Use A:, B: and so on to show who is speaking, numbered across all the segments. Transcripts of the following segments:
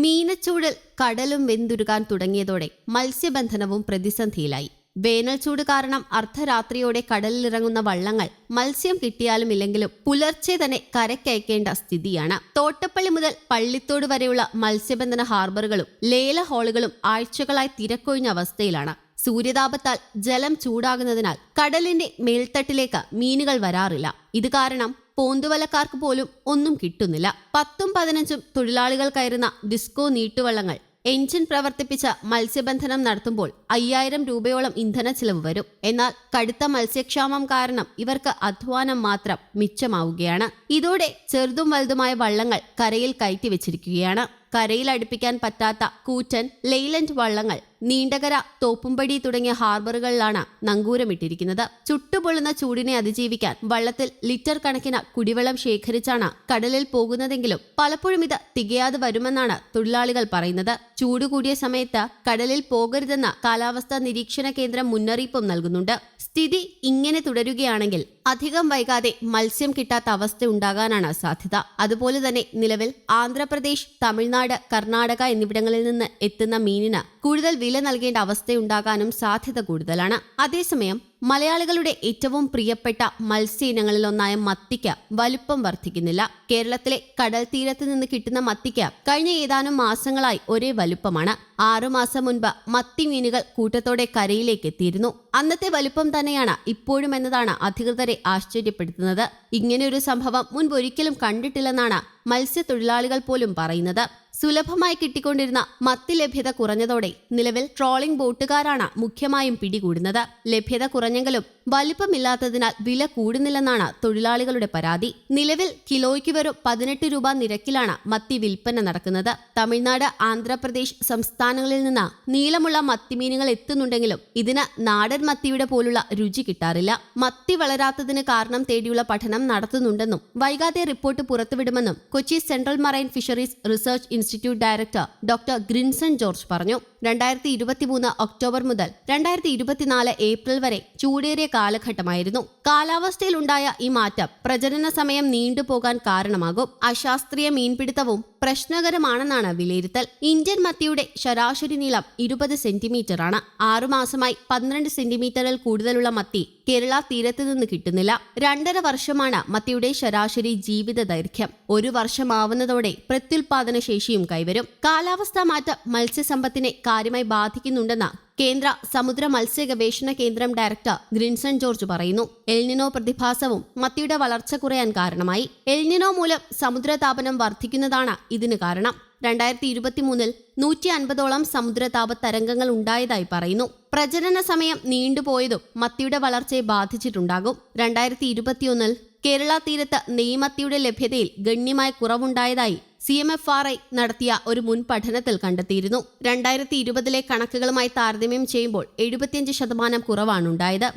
A: മീനച്ചൂടിൽ കടലും വെന്തുരുകാൻ തുടങ്ങിയതോടെ മത്സ്യബന്ധനവും പ്രതിസന്ധിയിലായി. വേനൽ ചൂട് കാരണം അർദ്ധരാത്രിയോടെ കടലിലിറങ്ങുന്ന വള്ളങ്ങൾ മത്സ്യം കിട്ടിയാലും ഇല്ലെങ്കിലും പുലർച്ചെ തന്നെ കരക്കയക്കേണ്ട സ്ഥിതിയാണ്. തോട്ടപ്പള്ളി മുതൽ പള്ളിത്തോട് വരെയുള്ള മത്സ്യബന്ധന ഹാർബറുകളും ലേല ഹാളുകളും ആഴ്ചകളായി തിരക്കൊഴിഞ്ഞ അവസ്ഥയിലാണ്. സൂര്യതാപത്താൽ ജലം ചൂടാകുന്നതിനാൽ കടലിന്റെ മേൽത്തട്ടിലേക്ക് മീനുകൾ വരാറില്ല. ഇത് കാരണം പോന്തുവലക്കാർക്ക് പോലും ഒന്നും കിട്ടുന്നില്ല. 10-15 തൊഴിലാളികൾ കയറുന്ന ഡിസ്കോ നീട്ടുവള്ളങ്ങൾ എഞ്ചിൻ പ്രവർത്തിപ്പിച്ച മത്സ്യബന്ധനം നടത്തുമ്പോൾ 5000 രൂപയോളം ഇന്ധന ചിലവ് വരും. എന്നാൽ കടുത്ത മത്സ്യക്ഷാമം കാരണം ഇവർക്ക് അധ്വാനം മാത്രം മിച്ചമാവുകയാണ്. ഇതോടെ ചെറുതും വലുതുമായ വള്ളങ്ങൾ കരയിൽ കയറ്റിവെച്ചിരിക്കുകയാണ്. കരയിൽ അടുപ്പിക്കാൻ പറ്റാത്ത കൂറ്റൻ ലെയ്ലൻഡ് വള്ളങ്ങൾ നീണ്ടകര, തോപ്പുംപടി തുടങ്ങിയ ഹാർബറുകളിലാണ് നങ്കൂരമിട്ടിരിക്കുന്നത്. ചുട്ടുപൊള്ളുന്ന ചൂടിനെ അതിജീവിക്കാൻ വള്ളത്തിൽ ലിറ്റർ കണക്കിന് കുടിവെള്ളം ശേഖരിച്ചാണ് കടലിൽ പോകുന്നതെങ്കിലും പലപ്പോഴും ഇത് തികയാതെ വരുമെന്നാണ് തൊഴിലാളികൾ പറയുന്നത്. ചൂട് കൂടിയ സമയത്ത് കടലിൽ പോകരുതെന്ന് കാലാവസ്ഥാ നിരീക്ഷണ കേന്ദ്രം മുന്നറിയിപ്പും നൽകുന്നുണ്ട്. സ്ഥിതി ഇങ്ങനെ തുടരുകയാണെങ്കിൽ അധികം വൈകാതെ മത്സ്യം കിട്ടാത്ത അവസ്ഥ ഉണ്ടാകാനാണ് സാധ്യത. അതുപോലെ തന്നെ നിലവിൽ ആന്ധ്രാപ്രദേശ്, തമിഴ്നാട്, കർണാടക എന്നിവിടങ്ങളിൽ നിന്ന് എത്തുന്ന മീനിന് കൂടുതൽ വില നൽകേണ്ട അവസ്ഥയുണ്ടാകാനും സാധ്യത കൂടുതലാണ്. അതേസമയം മലയാളികളുടെ ഏറ്റവും പ്രിയപ്പെട്ട മത്സ്യ ഇനങ്ങളിലൊന്നായ മത്തിക്ക് വലുപ്പം വർദ്ധിക്കുന്നില്ല. കേരളത്തിലെ കടൽ തീരത്ത് നിന്ന് കിട്ടുന്ന മത്തിക്ക് കഴിഞ്ഞ ഏതാനും മാസങ്ങളായി ഒരേ വലുപ്പമാണ്. 6 മാസം മുൻപ് മത്തി മീനുകൾ കൂട്ടത്തോടെ കരയിലേക്ക് എത്തിയിരുന്നു. അന്നത്തെ വലുപ്പം തന്നെയാണ് ഇപ്പോഴും എന്നതാണ് അധികൃതരെ ആശ്ചര്യപ്പെടുത്തുന്നത്. ഇങ്ങനെയൊരു സംഭവം മുൻപൊരിക്കലും കണ്ടിട്ടില്ലെന്നാണ് മത്സ്യത്തൊഴിലാളികൾ പോലും പറയുന്നത്. സുലഭമായി കിട്ടിക്കൊണ്ടിരുന്ന മത്തി ലഭ്യത കുറഞ്ഞതോടെ നിലവിൽ ട്രോളിംഗ് ബോട്ടുകാരാണ് മുഖ്യമായും പിടികൂടുന്നത്. ലഭ്യത കുറഞ്ഞെങ്കിലും വലിപ്പമില്ലാത്തതിനാൽ വില കൂടുന്നില്ലെന്നാണ് തൊഴിലാളികളുടെ പരാതി. നിലവിൽ കിലോയ്ക്ക് വെറും 18 രൂപ നിരക്കിലാണ് മത്തി വിൽപ്പന നടക്കുന്നത്. തമിഴ്നാട്, ആന്ധ്രാപ്രദേശ് സംസ്ഥാനങ്ങളിൽ നിന്ന് നീളമുള്ള മത്തിമീനുകൾ എത്തുന്നുണ്ടെങ്കിലും ഇതിന് നാടൻ മത്തിയുടെ പോലുള്ള രുചി കിട്ടാറില്ല. മത്തി വളരാത്തതിന് കാരണം തേടിയുള്ള പഠനം നടത്തുന്നുണ്ടെന്നും വൈകാതെ റിപ്പോർട്ട് പുറത്തുവിടുമെന്നും Kochi central marine fisheries research institute director doctor Grinson George പറഞ്ഞു. 2023 ഒക്ടോബർ മുതൽ 2024 ഏപ്രിൽ വരെ ചൂടേറിയ കാലഘട്ടമായിരുന്നു. കാലാവസ്ഥയിലുണ്ടായ ഈ മാറ്റം പ്രജനന സമയം നീണ്ടുപോകാൻ കാരണമാകും. അശാസ്ത്രീയ മീൻപിടുത്തവും പ്രശ്നകരമാണെന്നാണ് വിലയിരുത്തൽ. ഇന്ത്യൻ മത്തിയുടെ ശരാശരി നീളം 20 സെന്റിമീറ്ററാണ്. 6 മാസമായി 12 സെന്റിമീറ്ററിൽ കൂടുതലുള്ള മത്തി കേരള തീരത്ത് നിന്ന് കിട്ടുന്നില്ല. 2.5 വർഷമാണ് മത്തിയുടെ ശരാശരി ജീവിത ദൈർഘ്യം. 1 വർഷമാവുന്നതോടെ പ്രത്യുൽപാദന ശേഷിയും കൈവരും. കാലാവസ്ഥാ മാറ്റം മത്സ്യസമ്പത്തിനെ കാര്യമായി ബാധിക്കുന്നുണ്ടെന്ന് കേന്ദ്ര സമുദ്ര മത്സ്യ ഗവേഷണ കേന്ദ്രം ഡയറക്ടർ ഗ്രിൻസൺ ജോർജ് പറയുന്നു. എൽനിനോ പ്രതിഭാസവും മത്തിയുടെ വളർച്ച കുറയാൻ കാരണമായി. എൽനിനോ മൂലം സമുദ്രതാപനം വർദ്ധിക്കുന്നതാണ് ഇതിന് കാരണം. 2023 150ഓളം സമുദ്രതാപ തരംഗങ്ങൾ ഉണ്ടായതായി പറയുന്നു. പ്രജനന സമയം നീണ്ടുപോയതും മത്തിയുടെ വളർച്ചയെ ബാധിച്ചിട്ടുണ്ടാകും. 2021 കേരള തീരത്ത് നെയ്മത്തിയുടെ ലഭ്യതയിൽ ഗണ്യമായ കുറവുണ്ടായതായി CMFRI നടത്തിയ ഒരു മുൻ പഠനത്തിൽ കണ്ടെത്തിയിരുന്നു. 2020 കണക്കുകളുമായി താരതമ്യം ചെയ്യുമ്പോൾ 75% കുറവാണുണ്ടായത്.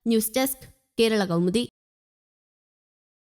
A: News desk, Kerala Kaumudi.